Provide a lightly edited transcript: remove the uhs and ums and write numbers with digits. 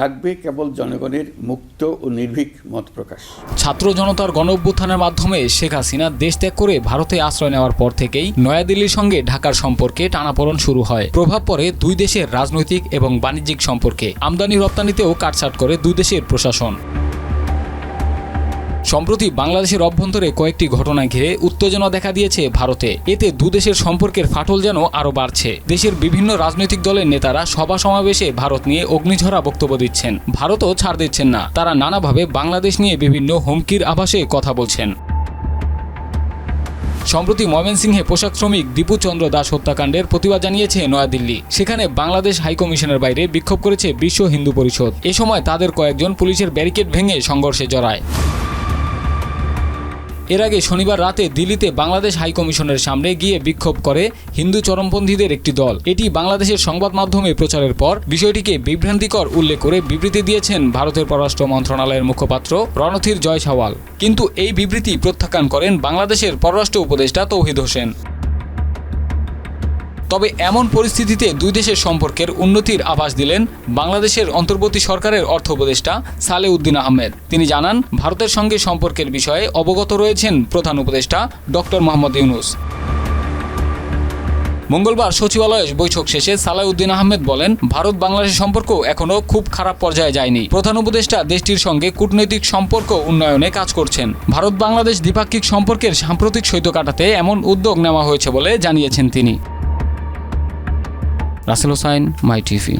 থাকবে কেবল জনগণের মুক্ত ও নির্ভীক মত প্রকাশ। ছাত্র জনতার গণঅভ্যুত্থানের মাধ্যমে শেখ হাসিনা দেশ ত্যাগ করে ভারতে আশ্রয় নেওয়ার পর থেকেই নয়াদিল্লির সঙ্গে ঢাকার সম্পর্কে টানাপোড়েন শুরু হয়। প্রভাব পড়ে দুই দেশের রাজনৈতিক এবং বাণিজ্যিক সম্পর্কে। আমদানি রপ্তানিতেও কাটছাঁট করে দুই দেশের প্রশাসন। সম্প্রতি বাংলাদেশের অভ্যন্তরে কয়েকটি ঘটনা ঘিরে উত্তেজনা দেখা দিয়েছে ভারতে। এতে দুদেশের সম্পর্কের ফাটল যেন আরও বাড়ছে। দেশের বিভিন্ন রাজনৈতিক দলের নেতারা সভা সমাবেশে ভারত নিয়ে অগ্নিঝরা বক্তব্য দিচ্ছেন। ভারতও ছাড় দিচ্ছেন না। তারা নানাভাবে বাংলাদেশ নিয়ে বিভিন্ন হুমকির আভাসে কথা বলছেন। সম্প্রতি ময়মনসিংহে পোশাক শ্রমিক দীপু চন্দ্র দাস হত্যাকাণ্ডের প্রতিবাদ জানিয়েছে নয়াদিল্লি। সেখানে বাংলাদেশ হাইকমিশনের বাইরে বিক্ষোভ করেছে বিশ্ব হিন্দু পরিষদ। এ সময় তাদের কয়েকজন পুলিশের ব্যারিকেড ভেঙে সংঘর্ষে জড়ায়। এর আগে শনিবার রাতে দিল্লিতে বাংলাদেশ হাইকমিশনের সামনে গিয়ে বিক্ষোভ করে হিন্দু চরমপন্থীদের একটি দল। এটি বাংলাদেশের সংবাদ মাধ্যমে প্রচারের পর বিষয়টিকে বিভ্রান্তিকর উল্লেখ করে বিবৃতি দিয়েছেন ভারতের পররাষ্ট্র মন্ত্রণালয়ের মুখপাত্র রণধীর জয়সওয়াল। কিন্তু এই বিবৃতি প্রত্যাখ্যান করেন বাংলাদেশের পররাষ্ট্র উপদেষ্টা তৌহিদ হোসেন। তবে এমন পরিস্থিতিতে দুই দেশের সম্পর্কের উন্নতির আভাস দিলেন বাংলাদেশের অন্তর্বর্তী সরকারের অর্থ উপদেষ্টা সালেউদ্দিন আহমেদ। তিনি জানান, ভারতের সঙ্গে সম্পর্কের বিষয়ে অবগত রয়েছেন প্রধান উপদেষ্টা ডক্টর মোহাম্মদ ইউনূস। মঙ্গলবার সচিবালয়ে বৈঠক শেষে সালেউদ্দিন আহমেদ বলেন, ভারত বাংলাদেশ সম্পর্ক এখনও খুব খারাপ পর্যায়ে যায়নি। প্রধান উপদেষ্টা দেশটির সঙ্গে কূটনৈতিক সম্পর্ক উন্নয়নে কাজ করছেন। ভারত বাংলাদেশ দ্বিপাক্ষিক সম্পর্কের সাম্প্রতিক সৈত কাটাতে এমন উদ্যোগ নেওয়া হয়েছে বলে জানিয়েছেন তিনি। রাসেল হোসাইন, মাই টিভি।